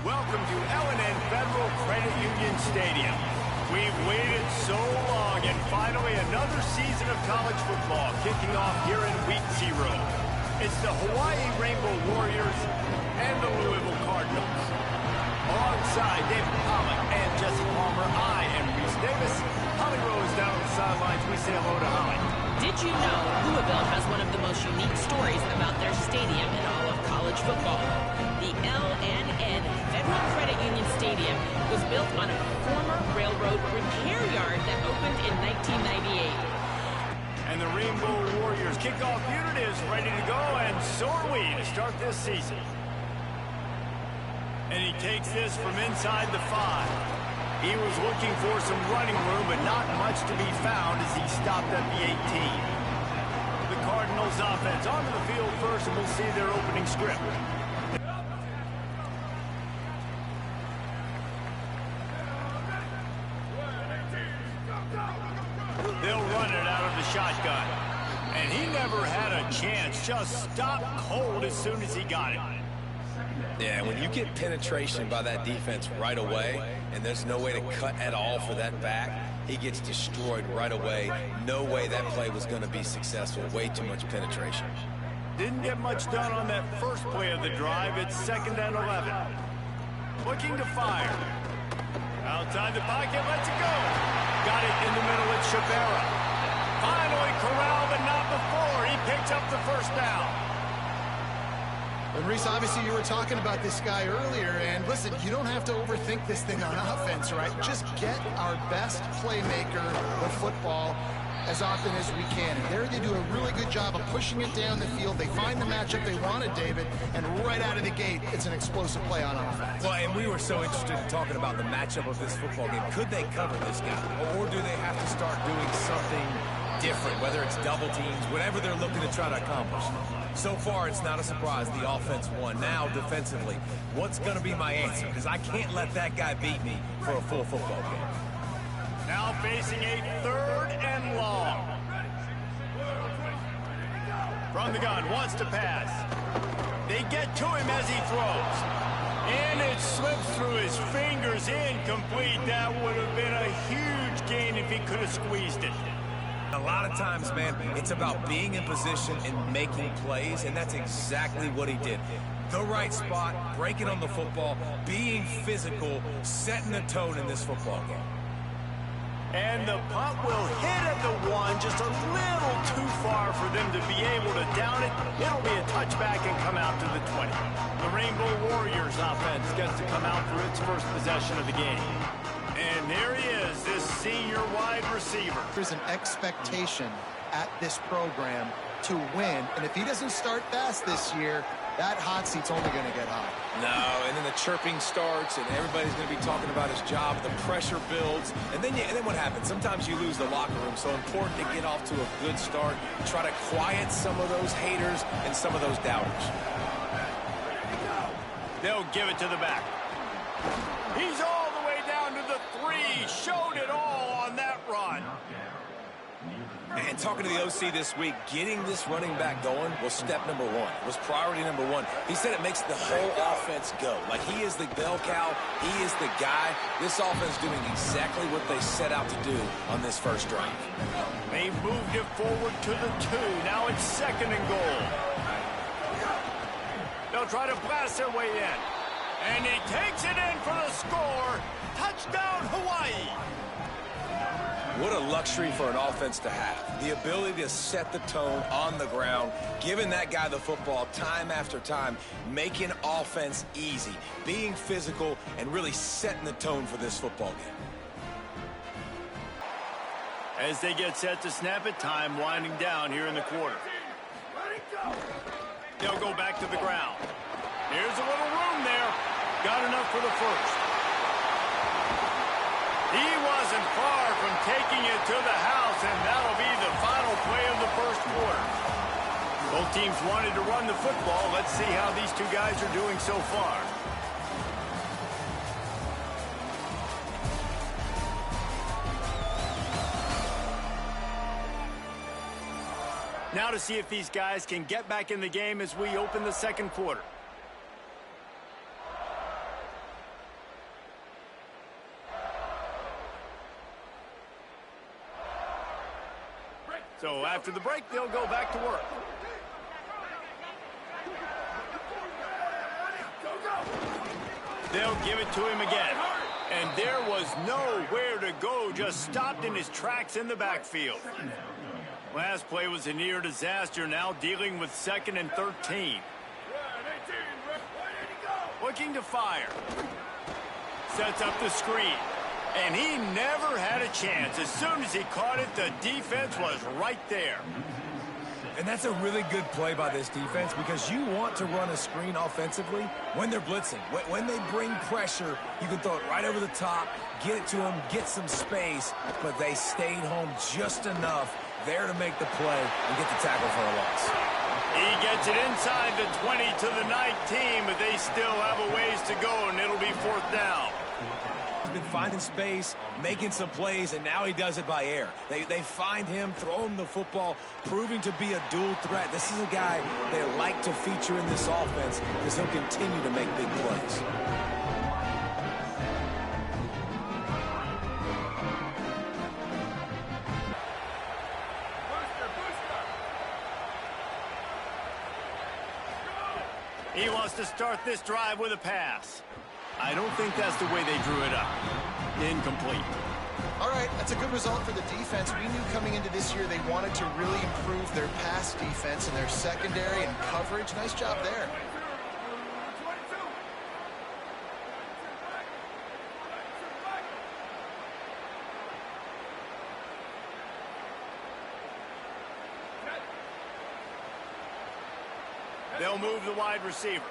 Welcome to L&N Federal Credit Union Stadium. We've waited so long, and finally another season of college football kicking off here in Week 0. It's the Hawai'i Rainbow Warriors and the Louisville Cardinals. Alongside David Pollock and Jesse Palmer, I am Reese Davis. Holly Rose down on the sidelines. We say hello to Holly. Did you know Louisville has one of the most unique stories about their stadium in all of college football? The L&N Federal Credit Union Stadium was built on a former railroad repair yard that opened in 1998. And the Rainbow Warriors kickoff unit is ready to go, and so are we to start this season. And he takes this from inside the 5. He was looking for some running room, but not much to be found as he stopped at the 18. The Cardinals offense onto the field first, and we'll see their opening script. They'll run it out of the shotgun. And he never had a chance, just stopped cold as soon as he got it. Yeah, when you get penetration by that defense right away, and there's no way to cut at all for that back, he gets destroyed right away. No way that play was going to be successful. Way too much penetration. Didn't get much done on that first play of the drive. It's 2nd and 11. Looking to fire. Outside the pocket, lets it go. Got it in the middle at Shabera. Finally corralled, but not before. He picks up the first down. And Reese, obviously you were talking about this guy earlier, and listen, you don't have to overthink this thing on offense, right? Just get our best playmaker the football as often as we can. And there they do a really good job of pushing it down the field. They find the matchup they wanted, David, and right out of the gate, it's an explosive play on offense. Well, and we were so interested in talking about the matchup of this football game. Could they cover this guy? Or do they have to start doing something different, whether it's double teams, whatever they're looking to try to accomplish? So far, it's not a surprise. The offense won. Now, defensively, what's going to be my answer? Because I can't let that guy beat me for a full football game. Now facing a 3rd and long. From the gun, wants to pass. They get to him as he throws. And it slips through his fingers, incomplete. That would have been a huge gain if he could have squeezed it. A lot of times, man, it's about being in position and making plays, and that's exactly what he did. The right spot, breaking on the football, being physical, setting the tone in this football game. And the punt will hit at the 1, just a little too far for them to be able to down it. It'll be a touchback and come out to the 20. The Rainbow Warriors offense gets to come out for its first possession of the game. And there he is, this senior wide receiver. There's an expectation at this program to win, and if he doesn't start fast this year, that hot seat's only going to get hot. No, and then the chirping starts, and everybody's going to be talking about his job. The pressure builds, and then what happens? Sometimes you lose the locker room. So important to get off to a good start. Try to quiet some of those haters and some of those doubters. They'll give it to the back. He's all the way down to the 3. Showed it all on that run. And talking to the OC this week, getting this running back going was step number 1. Was priority number 1. He said it makes the whole offense go. Like he is the bell cow. He is the guy. This offense doing exactly what they set out to do on this first drive. They moved it forward to the 2. Now it's 2nd and goal. They'll try to blast their way in. And he takes it in for the score. Touchdown, Hawaii. What a luxury for an offense to have. The ability to set the tone on the ground, giving that guy the football time after time, making offense easy, being physical, and really setting the tone for this football game. As they get set to snap it, time winding down here in the quarter. They'll go back to the ground. Here's a little room there. Got enough for the first. He wasn't far from taking it to the house, and that'll be the final play of the first quarter. Both teams wanted to run the football. Let's see how these two guys are doing so far. Now to see if these guys can get back in the game as we open the second quarter. So after the break, they'll go back to work. They'll give it to him again. And there was nowhere to go, just stopped in his tracks in the backfield. Last play was a near disaster, now dealing with 2nd and 13. Looking to fire. Sets up the screen. And he never had a chance. As soon as he caught it, the defense was right there. And that's a really good play by this defense because you want to run a screen offensively when they're blitzing. When they bring pressure, you can throw it right over the top, get it to them, get some space, but they stayed home just enough there to make the play and get the tackle for a loss. He gets it inside the 20 to the 19, but they still have a ways to go, and it'll be 4th down. He's been finding space, making some plays, and now he does it by air. They find him, throw him the football, proving to be a dual threat. This is a guy they like to feature in this offense because he'll continue to make big plays. He wants to start this drive with a pass. I don't think that's the way they drew it up. Incomplete. All right, that's a good result for the defense. We knew coming into this year they wanted to really improve their pass defense and their secondary and coverage. Nice job there. They'll move the wide receiver.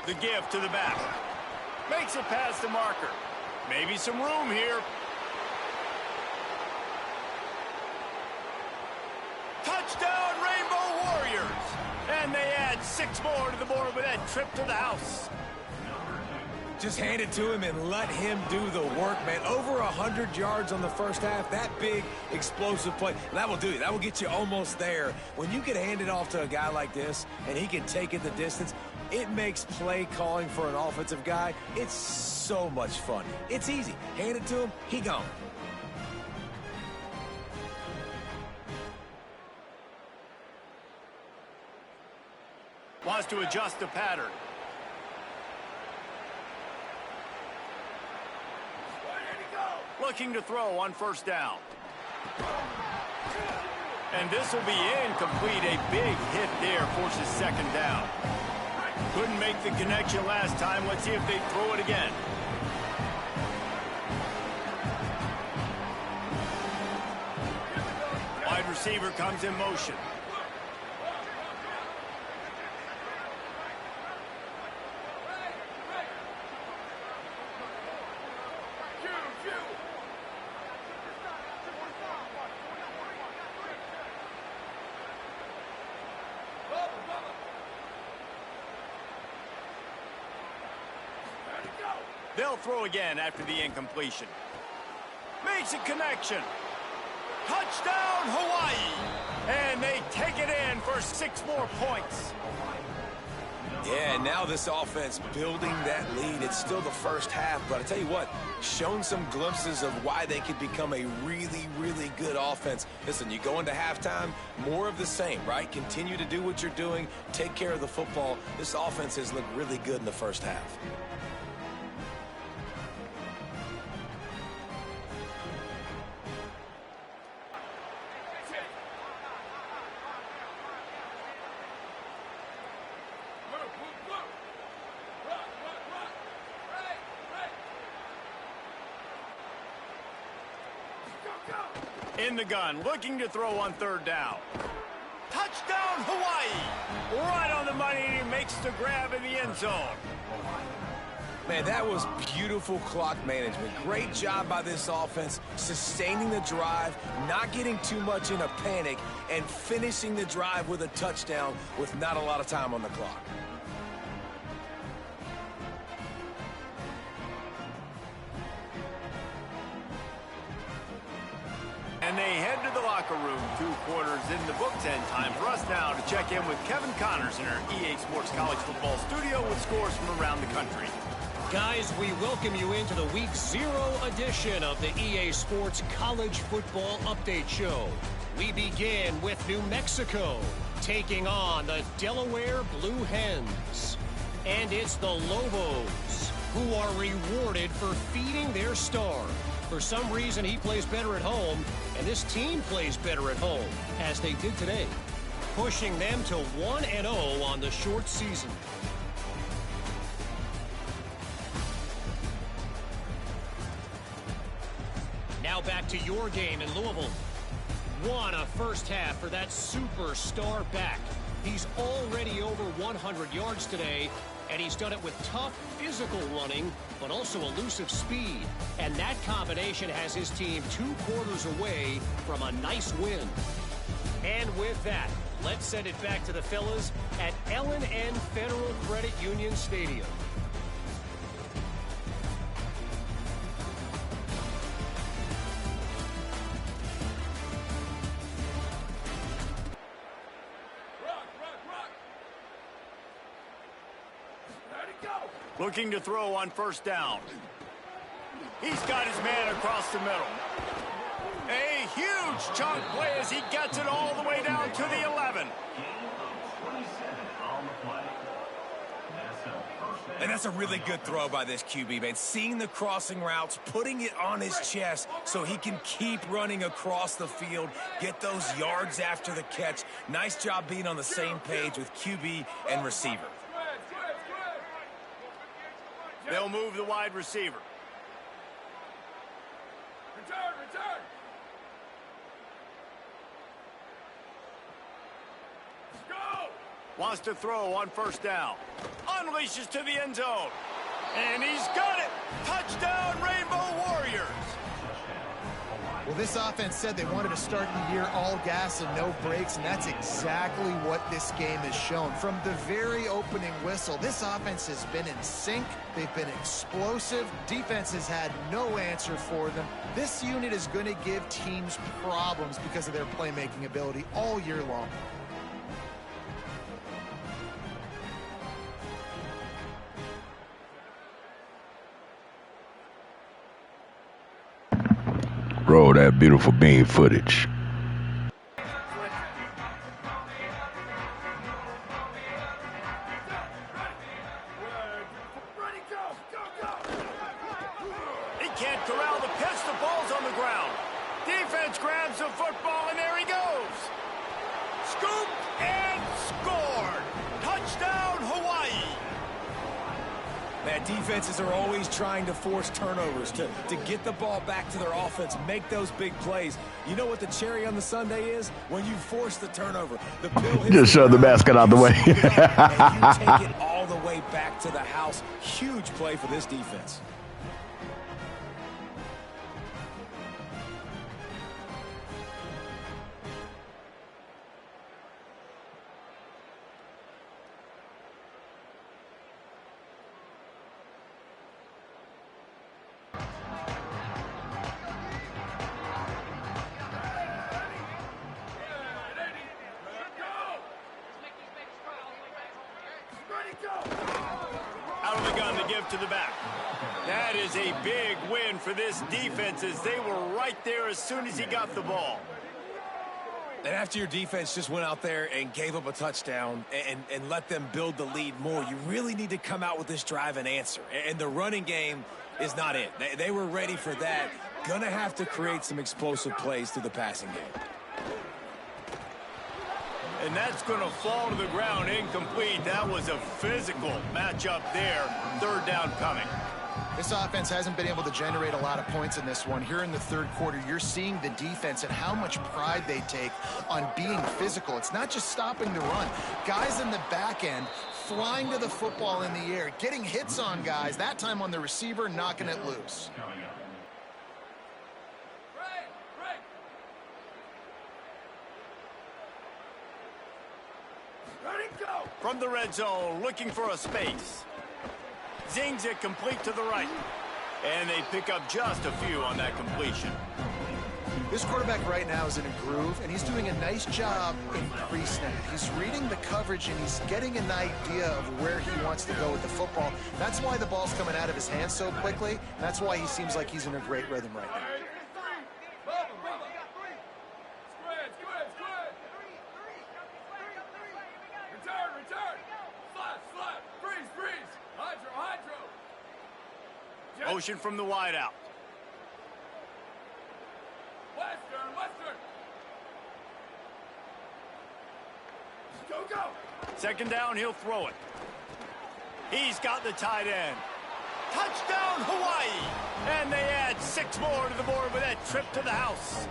The give to the back. Makes it past the marker. Maybe some room here. Touchdown, Rainbow Warriors! And they add 6 more to the board with that trip to the house. Just hand it to him and let him do the work, man. Over 100 yards on the first half. That big, explosive play. That will do it. That will get you almost there. When you can hand it off to a guy like this and he can take it the distance, it makes play calling for an offensive guy, it's so much fun. It's easy. Hand it to him, he gone. Wants to adjust the pattern. Looking to throw on 1st down. And this will be incomplete. A big hit there forces 2nd down. Couldn't make the connection last time. Let's see if they throw it again. Wide receiver comes in motion. They'll throw again after the incompletion. Makes a connection. Touchdown, Hawaii! And they take it in for 6 more points. Yeah, now this offense building that lead. It's still the first half, but I tell you what, shown some glimpses of why they could become a really, really good offense. Listen, you go into halftime, more of the same, right? Continue to do what you're doing, take care of the football. This offense has looked really good in the first half. In the gun, looking to throw on 3rd down. Touchdown, Hawaii! Right on the money, and he makes the grab in the end zone. Man, that was beautiful clock management. Great job by this offense, sustaining the drive, not getting too much in a panic, and finishing the drive with a touchdown with not a lot of time on the clock. And they head to the line. locker room. 2 quarters in the books, and time for us now to check in with Kevin Connors in our EA Sports College Football studio with scores from around the country. Guys, we welcome you into the Week 0 edition of the EA Sports College Football Update Show. We begin with New Mexico taking on the Delaware Blue Hens. And it's the Lobos who are rewarded for feeding their star. For some reason, he plays better at home, and this team plays better at home, as they did today, pushing them to 1-0 on the short season. Now back to your game in Louisville. What a first half for that superstar back. He's already over 100 yards today, and he's done it with tough physical running, but also elusive speed. And that combination has his team 2 quarters away from a nice win. And with that, let's send it back to the fellas at L&N Federal Credit Union Stadium. Looking to throw on first down. He's got his man across the middle. A huge chunk play as he gets it all the way down to the 11. And that's a really good throw by this QB, man. Seeing the crossing routes, putting it on his chest so he can keep running across the field, get those yards after the catch. Nice job being on the same page with QB and receiver. They'll move the wide receiver. Return. Go! Wants to throw on first down. Unleashes to the end zone. And he's got it. Touchdown, Rainbow Warriors. Well, this offense said they wanted to start the year all gas and no brakes, and that's exactly what this game has shown. From the very opening whistle, this offense has been in sync. They've been explosive. Defense has had no answer for them. This unit is going to give teams problems because of their playmaking ability all year long. Roll that beautiful bean footage. He can't corral the pitch. The ball's on the ground. Defense grabs the football, and there he goes. Scoop and scored. Touchdown, Hawaii. Man, defenses are always trying to force turnovers to get the ball back to their offense, make those big plays. You know what the cherry on the sundae is? When you force the turnover. The pill hits Just shove the basket out the way. and you take it all the way back to the house. Huge play for this defense. Out of the gun to give to the back. That is a big win for this defense as they were right there as soon as he got the ball. And after your defense just went out there and gave up a touchdown and let them build the lead more, you really need to come out with this drive and answer. And the running game is not it. They were ready for that. Gonna have to create some explosive plays through the passing game. And that's going to fall to the ground incomplete. That was a physical matchup there. Third down coming. This offense hasn't been able to generate a lot of points in this one. Here in the third quarter, you're seeing the defense and how much pride they take on being physical. It's not just stopping the run. Guys in the back end flying to the football in the air, getting hits on guys, that time on the receiver, knocking it loose. From the red zone, looking for a space. Zings it complete to the right. And they pick up just a few on that completion. This quarterback right now is in a groove, and he's doing a nice job in pre-snap. He's reading the coverage, and he's getting an idea of where he wants to go with the football. That's why the ball's coming out of his hands so quickly. That's why he seems like he's in a great rhythm right now. Motion from the wideout. Western. Go. Second down, he'll throw it. He's got the tight end. Touchdown, Hawaii! And they add 6 more to the board with that trip to the house.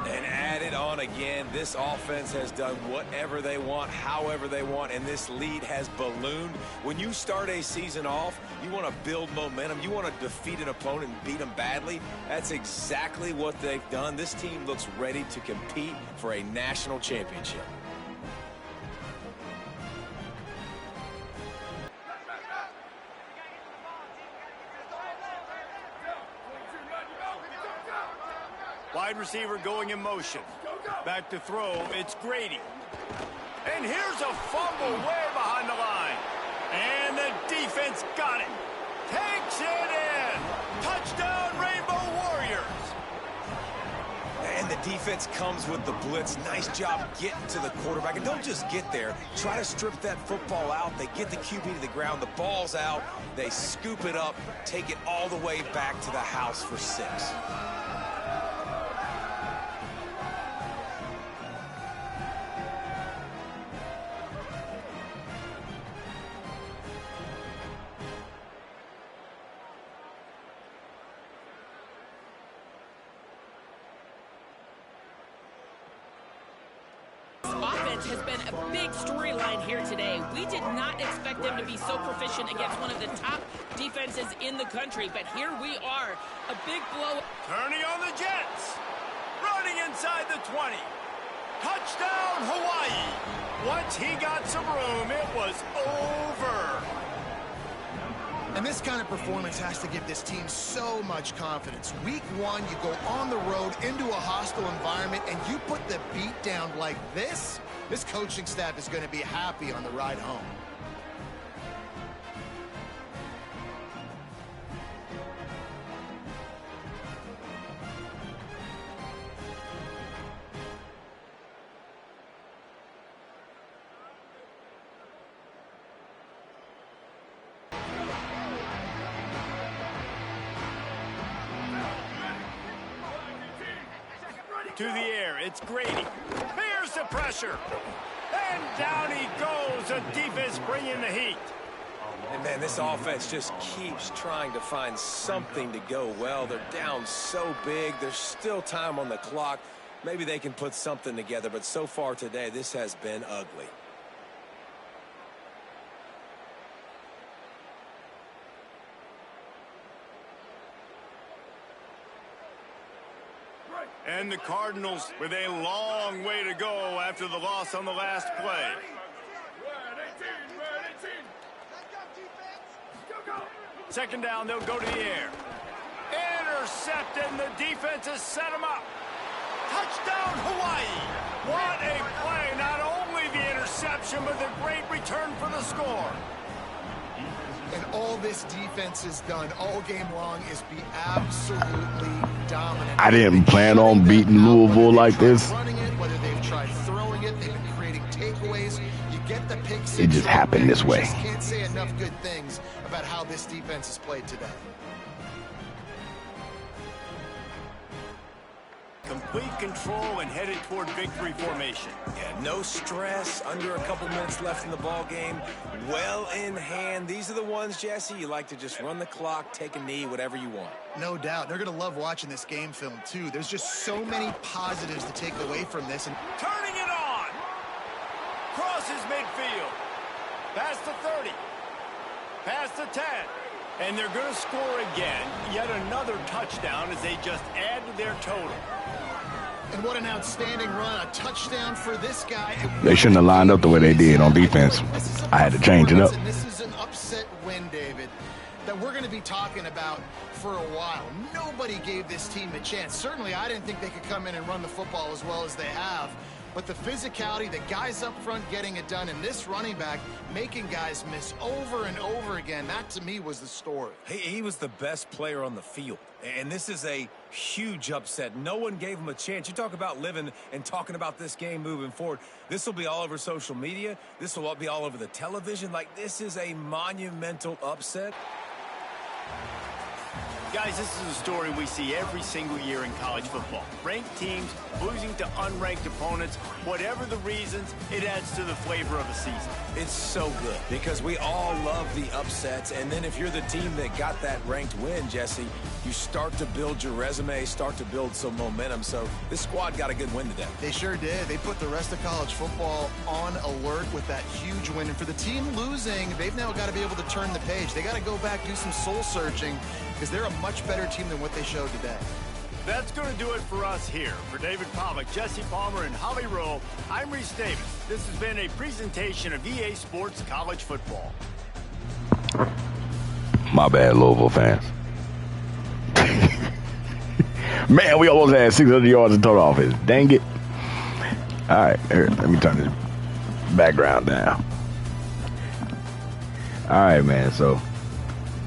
And add it on again. This offense has done whatever they want, however they want, and this lead has ballooned. When you start a season off, you want to build momentum. You want to defeat an opponent and beat them badly. That's exactly what they've done. This team looks ready to compete for a national championship. Wide receiver going in motion. Back to throw, it's Grady. And here's a fumble way behind the line. And the defense got it. Takes it in. Touchdown, Rainbow Warriors. And the defense comes with the blitz. Nice job getting to the quarterback. And don't just get there. Try to strip that football out. They get the QB to the ground. The ball's out. They scoop it up, take it all the way back to the house for 6. Offense has been a big storyline here today. We did not expect them to be so proficient against one of the top defenses in the country, but here we are. A big blow. Turning on the Jets. Running inside the 20. Touchdown, Hawaii. Once he got some room, it was over. And this kind of performance has to give this team so much confidence. Week 1, you go on the road into a hostile environment, and you put the beat down like this. This coaching staff is going to be happy on the ride home. To the air, it's Grady. Here's the pressure. And down he goes. The defense bringing the heat. And, man, this offense just keeps trying to find something to go well. They're down so big. There's still time on the clock. Maybe they can put something together, but so far today, this has been ugly. And the Cardinals with a long way to go after the loss on the last play. Second down, they'll go to the air. Intercepted, and the defense has set him up. Touchdown, Hawaii. What a play. Not only the interception, but the great return for the score. And all this defense has done all game long is be absolutely dominant. I didn't plan on beating Louisville like this. Running it, whether they've tried throwing it, they've been creating takeaways. You get the pick six. It just happened this way. Just can't say enough good things about how this defense has played today. Complete control and headed toward victory formation. Yeah, no stress, under a couple minutes left in the ball game. Well in hand. These are the ones, Jesse, you like to just run the clock, take a knee, whatever you want. No doubt. They're going to love watching this game film, too. There's just so many positives to take away from this. And turning it on. Crosses midfield. Past the 30. Past the 10. And they're going to score again. Yet another touchdown as they just add to their total. And what an outstanding run. A touchdown for this guy. They shouldn't have lined up the way they did on defense. I had to change it up. And this is an upset win, David, that we're going to be talking about for a while. Nobody nobody gave this team a chance. Certainly, I didn't think they could come in and run the football as well as they have. But the physicality, the guys up front getting it done, and this running back making guys miss over and over again, that to me was the story. He was the best player on the field. And this is a huge upset. No one gave him a chance. You talk about living and talking about this game moving forward. This will be all over social media. This will be all over the television. Like, this is a monumental upset. Guys, this is a story we see every single year in college football. Ranked teams losing to unranked opponents. Whatever the reasons, it adds to the flavor of a season. It's so good because we all love the upsets. And then if you're the team that got that ranked win, Jesse, you start to build your resume, start to build some momentum. So this squad got a good win today. They sure did. They put the rest of college football on alert with that huge win. And for the team losing, they've now got to be able to turn the page. They got to go back, do some soul searching, because they're a much better team than what they showed today. That's going to do it for us here. For David Pollack, Jesse Palmer, and Holly Rowe, I'm Reese Davis. This has been a presentation of EA Sports College Football. My bad, Louisville fans. Man, we almost had 600 yards in total offense. Dang it. All right, here, let me turn this background down. All right, man, so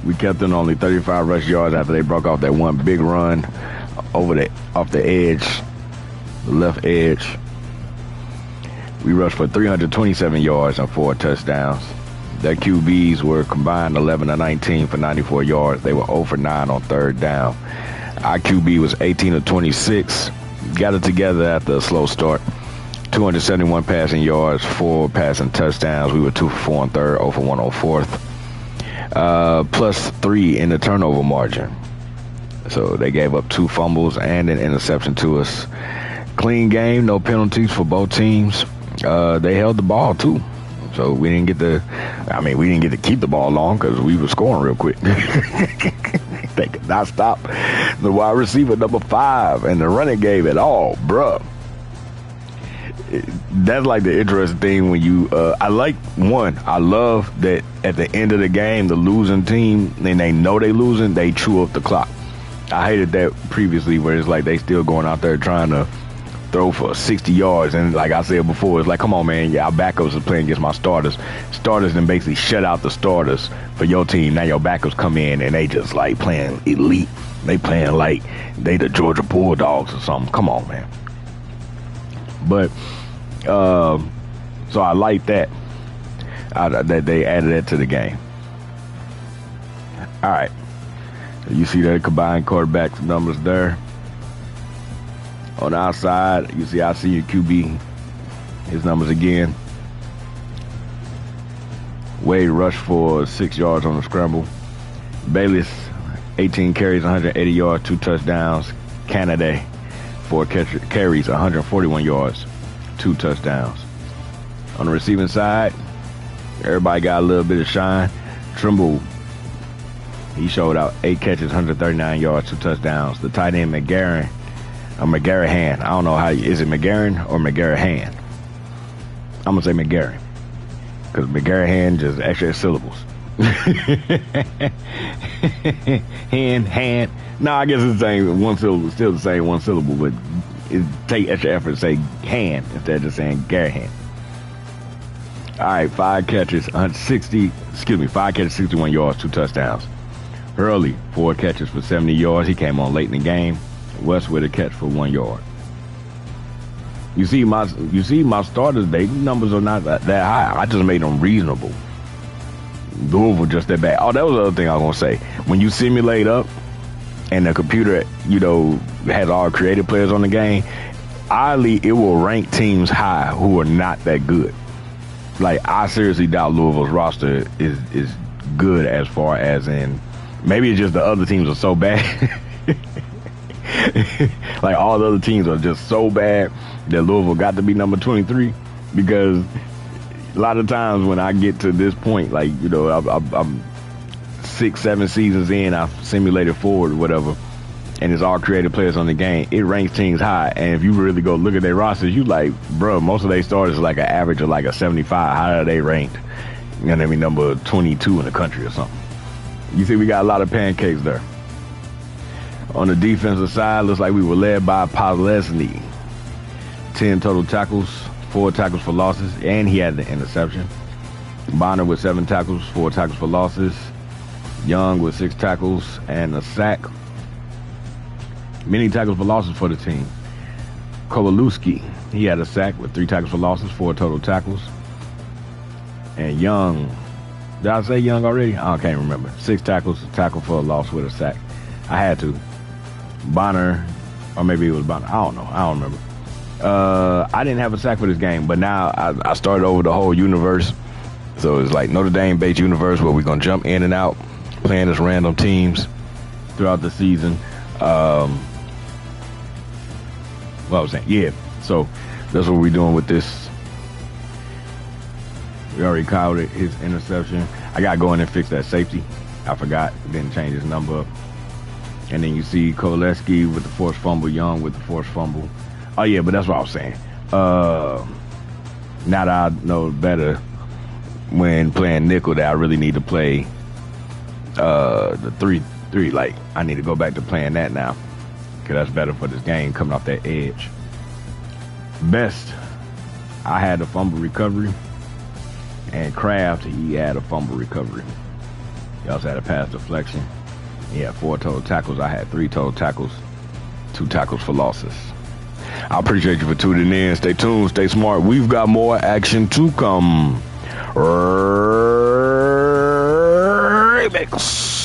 we kept them only 35 rush yards after they broke off that one big run off the edge, the left edge. We rushed for 327 yards and 4 touchdowns. Their QBs were combined 11 of 19 for 94 yards. They were 0 for 9 on third down. Our QB was 18 of 26. Got it together after a slow start. 271 passing yards, 4 passing touchdowns. We were 2 for 4 on third, 0 for 1 on fourth. Plus 3 in the turnover margin. So they gave up 2 fumbles and an interception to us. Clean game, no penalties for both teams. They held the ball too. So we didn't get to keep the ball long because we were scoring real quick. They could not stop the wide receiver number 5 and the running game at all, bruh. That's like the interesting thing when you I love that at the end of the game, the losing team, and they know they losing, they chew up the clock. I hated that previously where it's like they still going out there trying to throw for 60 yards, and like I said before, it's like, come on, man, our backups are playing against my starters then basically shut out the starters for your team. Now your backups come in and they just like playing elite. They playing like they the Georgia Bulldogs or something. Come on, man. But so I like that they added that to the game. All right, you see that combined quarterback numbers there. On the outside, you see our senior QB, his numbers again. Wade rushed for 6 yards on the scramble. Bayless, 18 carries, 180 yards, 2 touchdowns. Canada, 4 carries, 141 yards, 2 touchdowns. On the receiving side, everybody got a little bit of shine. Trimble, he showed out 8 catches, 139 yards, 2 touchdowns. The tight end, McGarren, I don't know is it McGarren or McGarrahan? I'm going to say McGarren. Because McGarrahan just extra syllables. hand. No, I guess it's the same one syllable, still the same one syllable, but it take extra effort to say hand instead of just saying Garrahan. All right, 5 catches, 61 yards, 2 touchdowns. Hurley, 4 catches for 70 yards. He came on late in the game. West with a catch for 1 yard. You see my starters, their numbers are not that high. I just made them reasonable. Louisville just that bad. Oh, that was the other thing I was gonna say. When you simulate up and the computer, has all creative players on the game, oddly it will rank teams high who are not that good. Like, I seriously doubt Louisville's roster is good as far as in, maybe it's just the other teams are so bad. Like, all the other teams are just so bad that Louisville got to be number 23, because a lot of times when I get to this point, like, I'm 6-7 seasons in, I've simulated forward or whatever, and it's all creative players on the game, it ranks teams high. And if you really go look at their rosters, you like, bro, most of their starters are like an average of like a 75. How are they ranked? You know what I mean? Number 22 in the country or something. You see, we got a lot of pancakes there. On the defensive side, looks like we were led by Palesny. 10 total tackles, 4 tackles for losses, and he had the interception. Bonner with 7 tackles, 4 tackles for losses. Young with 6 tackles and a sack. Many tackles for losses for the team. Kowalewski, he had a sack with 3 tackles for losses, 4 total tackles. And Young, did I say Young already? I can't remember. 6 tackles, a tackle for a loss with a sack. I had to. Bonner, or maybe it was Bonner. I don't know. I don't remember. I didn't have a sack for this game, but now I started over the whole universe. So it's like Notre Dame-based universe where we're going to jump in and out, playing as random teams throughout the season. What I was saying, yeah. So that's what we're doing with this. We already called it his interception. I got to go in and fix that safety. I forgot. Didn't change his number up. And then you see Kowalewski with the forced fumble, Young with the forced fumble. Oh, yeah, but that's what I was saying. Now that I know better when playing nickel that I really need to play the 3-3. Like, I need to go back to playing that now because that's better for this game coming off that edge. Best, I had a fumble recovery. And Kraft, he had a fumble recovery. He also had a pass deflection. He had 4 total tackles. I had 3 total tackles, 2 tackles for losses. I appreciate you for tuning in. Stay tuned, stay smart. We've got more action to come. Remix.